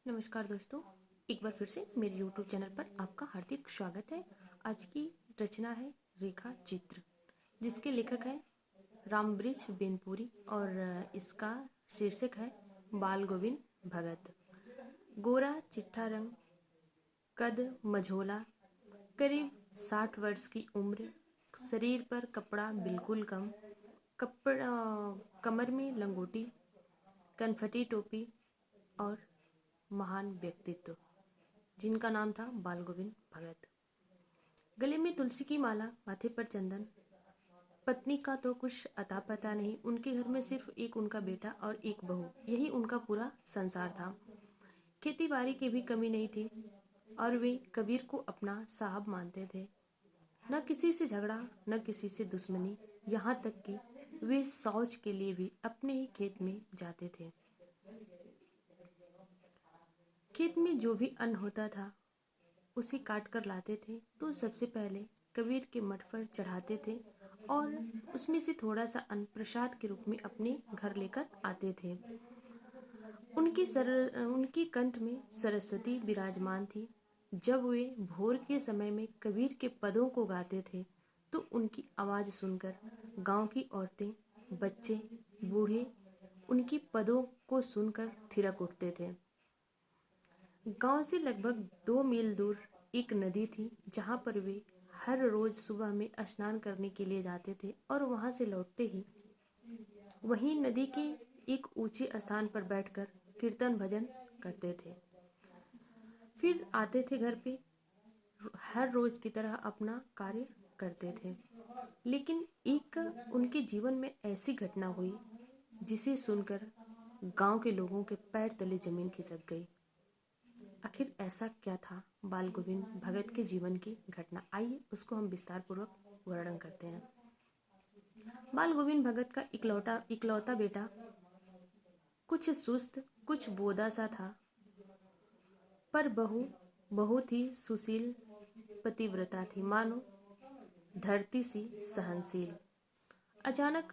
नमस्कार दोस्तों, एक बार फिर से मेरे YouTube चैनल पर आपका हार्दिक स्वागत है। आज की रचना है रेखा चित्र, जिसके लेखक हैं रामबृछ बेनपुरी और इसका शीर्षक है बाल गोविंद भगत। गोरा चिट्ठा रंग, कद मझोला, करीब 60 वर्ष की उम्र, शरीर पर कपड़ा बिल्कुल कम, कपड़ा कमर में लंगोटी, कनफटी टोपी और महान व्यक्तित्व, जिनका नाम था बाल गोविंद भगत। गले में तुलसी की माला, माथे पर चंदन। पत्नी का तो कुछ अता पता नहीं, उनके घर में सिर्फ एक उनका बेटा और एक बहू, यही उनका पूरा संसार था। खेती बाड़ी की भी कमी नहीं थी और वे कबीर को अपना साहब मानते थे। न किसी से झगड़ा, न किसी से दुश्मनी, यहाँ तक कि वे शौच के लिए भी अपने ही खेत में जाते थे। खेत में जो भी अन्न होता था उसे काट कर लाते थे तो सबसे पहले कबीर के मठ पर चढ़ाते थे और उसमें से थोड़ा सा अन्न प्रसाद के रूप में अपने घर लेकर आते थे। उनकी कंठ में सरस्वती विराजमान थी। जब वे भोर के समय में कबीर के पदों को गाते थे तो उनकी आवाज़ सुनकर गांव की औरतें, बच्चे, बूढ़े उनकी पदों को सुनकर थिरक उठते थे। गांव से लगभग 2 मील दूर एक नदी थी, जहां पर वे हर रोज सुबह में स्नान करने के लिए जाते थे और वहां से लौटते ही वहीं नदी के एक ऊंचे स्थान पर बैठकर कीर्तन भजन करते थे। फिर आते थे घर पे, हर रोज की तरह अपना कार्य करते थे। लेकिन एक उनके जीवन में ऐसी घटना हुई जिसे सुनकर गांव के लोगों के पैर तले जमीन खिसक गई। आखिर ऐसा क्या था बाल गोविंद भगत के जीवन की घटना, आइए उसको हम विस्तार पूर्वक वर्णन करते हैं। बाल गोविंद भगत का इकलौता बेटा कुछ सुस्त, कुछ बोदा सा था, पर बहू बहुत ही सुशील पतिव्रता थी, मानो धरती सी सहनशील। अचानक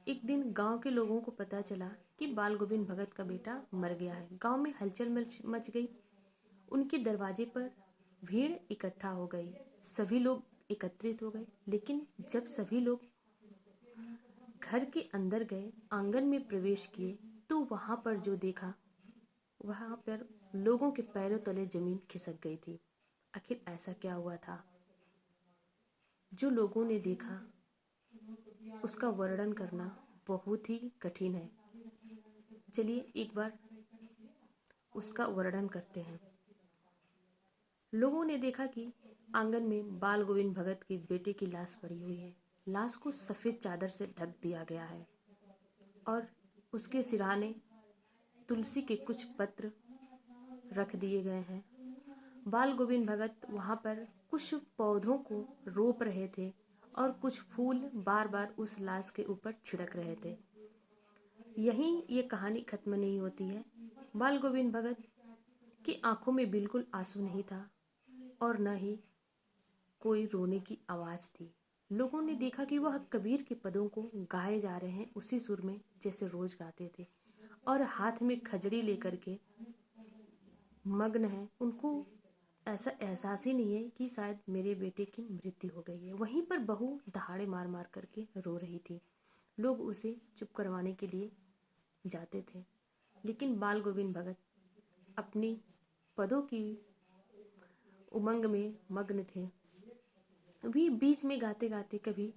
एक दिन गांव के लोगों को पता चला कि बाल गोविंद भगत का बेटा मर गया है। गांव में हलचल मच गई। उनके दरवाजे पर भीड़ इकट्ठा हो गई। सभी लोग एकत्रित हो गए, लेकिन जब सभी लोग घर के अंदर गए, आंगन में प्रवेश किए, तो वहां पर जो देखा, वहां पर लोगों के पैरों तले जमीन खिसक गई थी। आखिर ऐसा क्या हुआ था? जो लोगों ने देखा उसका वर्णन करना बहुत ही कठिन है। चलिए एक बार उसका वर्णन करते हैं। लोगों ने देखा कि आंगन में बाल गोविंद भगत के बेटे की लाश पड़ी हुई है। लाश को सफ़ेद चादर से ढक दिया गया है और उसके सिरहाने तुलसी के कुछ पत्र रख दिए गए हैं। बाल गोविंद भगत वहाँ पर कुछ पौधों को रोप रहे थे और कुछ फूल बार बार उस लाश के ऊपर छिड़क रहे थे। यहीं ये कहानी खत्म नहीं होती है। बाल गोविंद भगत की आंखों में बिल्कुल आंसू नहीं था और न ही कोई रोने की आवाज़ थी। लोगों ने देखा कि वह कबीर के पदों को गाए जा रहे हैं उसी सुर में जैसे रोज गाते थे और हाथ में खजड़ी लेकर के मग्न है। उनको ऐसा एहसास ही नहीं है कि शायद मेरे बेटे की मृत्यु हो गई है। वहीं पर बहू दहाड़े मार मार करके रो रही थी। लोग उसे चुप करवाने के लिए जाते थे, लेकिन बाल गोविंद भगत अपनी पदों की उमंग में मग्न थे। भी बीच में गाते गाते कभी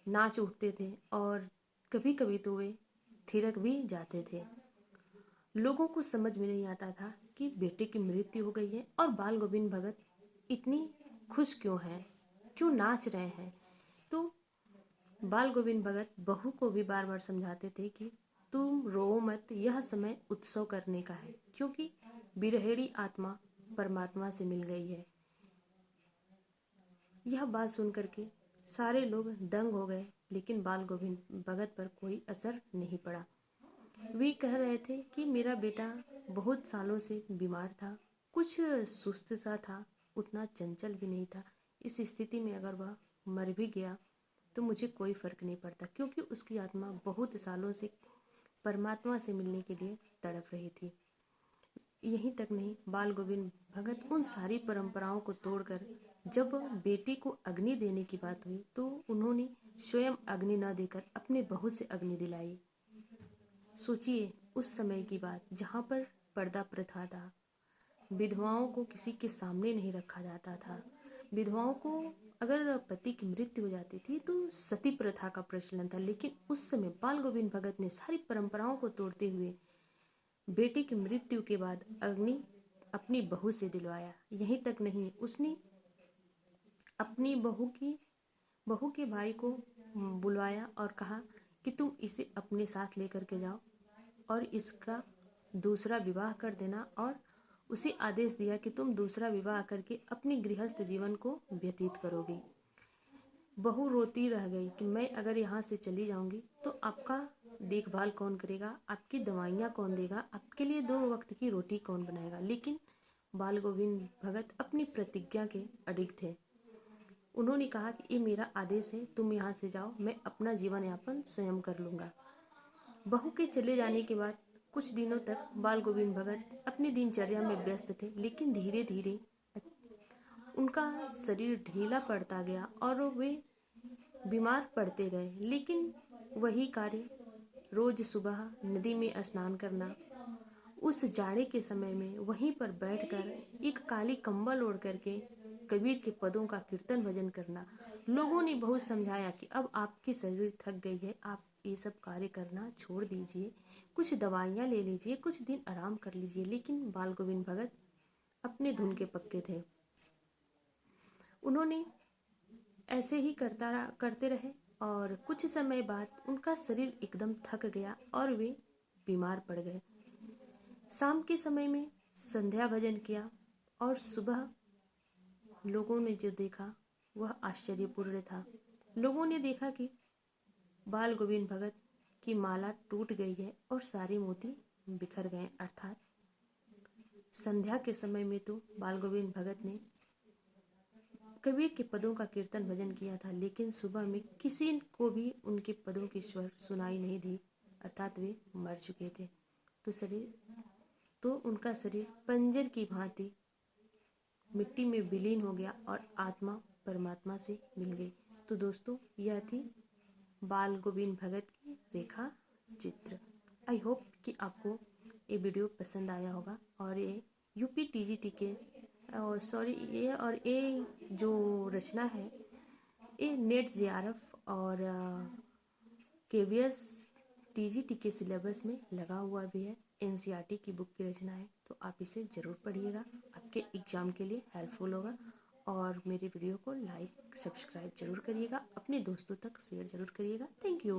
नाच उठते थे और कभी कभी तो वे थिरक भी जाते थे। लोगों को समझ में नहीं आता था कि बेटे की मृत्यु हो गई है और बाल गोविंद भगत इतनी खुश क्यों हैं, क्यों नाच रहे हैं। तो बाल गोविंद भगत बहू को भी बार बार समझाते थे कि तुम रो मत, यह समय उत्सव करने का है, क्योंकि बिरहेड़ी आत्मा परमात्मा से मिल गई है। यह बात सुन करके सारे लोग दंग हो गए, लेकिन बाल गोविंद भगत पर कोई असर नहीं पड़ा। वे कह रहे थे कि मेरा बेटा बहुत सालों से बीमार था, कुछ सुस्त सा था, उतना चंचल भी नहीं था। इस स्थिति में अगर वह मर भी गया तो मुझे कोई फर्क नहीं पड़ता, क्योंकि उसकी आत्मा बहुत सालों से परमात्मा से मिलने के लिए तड़प रही थी। यहीं तक नहीं, बाल गोविंद भगत उन सारी परंपराओं को तोड़कर जब बेटी को अग्नि देने की बात हुई तो उन्होंने स्वयं अग्नि न देकर अपने बहू से अग्नि दिलाई। सोचिए उस समय की बात जहाँ पर पर्दा प्रथा था, विधवाओं को किसी के सामने नहीं रखा जाता था। विधवाओं को अगर पति की मृत्यु हो जाती थी तो सती प्रथा का प्रचलन था, लेकिन उस समय बाल गोविंद भगत ने सारी परंपराओं को तोड़ते हुए बेटे की मृत्यु के बाद अग्नि अपनी बहू से दिलवाया। यहीं तक नहीं, उसने अपनी बहू के भाई को बुलवाया और कहा कि तुम इसे अपने साथ लेकर के जाओ और इसका दूसरा विवाह कर देना, और उसे आदेश दिया कि तुम दूसरा विवाह करके अपनी गृहस्थ जीवन को व्यतीत करोगे। बहू रोती रह गई कि मैं अगर यहाँ से चली जाऊंगी तो आपका देखभाल कौन करेगा, आपकी दवाइयाँ कौन देगा, आपके लिए 2 वक्त की रोटी कौन बनाएगा। लेकिन बाल गोविंद भगत अपनी प्रतिज्ञा के अडिग थे। उन्होंने कहा कि ये मेरा आदेश है, तुम यहाँ से जाओ, मैं अपना जीवन यापन स्वयं कर लूँगा। बहू के चले जाने के बाद कुछ दिनों तक बाल गोविंद भगत अपनी दिनचर्या में व्यस्त थे, लेकिन धीरे धीरे उनका शरीर ढीला पड़ता गया और वे बीमार पड़ते गए। लेकिन वही कार्य, रोज सुबह नदी में स्नान करना, उस जाड़े के समय में वहीं पर बैठकर एक काली कंबल ओढ़ करके कबीर के पदों का कीर्तन भजन करना। लोगों ने बहुत समझाया कि अब आपकी शरीर थक गई है, आप ये सब कार्य करना छोड़ दीजिए, कुछ दवाइयाँ ले लीजिए, कुछ दिन आराम कर लीजिए। लेकिन बाल गोविंद भगत अपने धुन के पक्के थे। उन्होंने ऐसे ही करते रहे और कुछ समय बाद उनका शरीर एकदम थक गया और वे बीमार पड़ गए। शाम के समय में संध्या भजन किया और सुबह लोगों ने जो देखा वह आश्चर्यपूर्ण था। लोगों ने देखा कि बाल गोविंद भगत की माला टूट गई है और सारे मोती बिखर गए। अर्थात संध्या के समय में तो बाल गोविंद भगत ने कबीर के पदों का कीर्तन भजन किया था, लेकिन सुबह में किसी को भी उनके पदों की स्वर सुनाई नहीं दी, अर्थात वे मर चुके थे। तो उनका शरीर पंजर की भांति मिट्टी में विलीन हो गया और आत्मा परमात्मा से मिल गई। तो दोस्तों, यह थी बाल गोविंद भगत की रेखा चित्र। आई होप कि आपको ये वीडियो पसंद आया होगा और ये यूपी टीजीटी के ये जो रचना है ये नेट जेआरएफ और केवीएस टीजीटी के सिलेबस में लगा हुआ भी है। एनसीईआरटी की बुक की रचना है, तो आप इसे ज़रूर पढ़िएगा, आपके एग्ज़ाम के लिए हेल्पफुल होगा। और मेरे वीडियो को लाइक सब्सक्राइब जरूर करिएगा, अपने दोस्तों तक शेयर जरूर करिएगा। Thank you.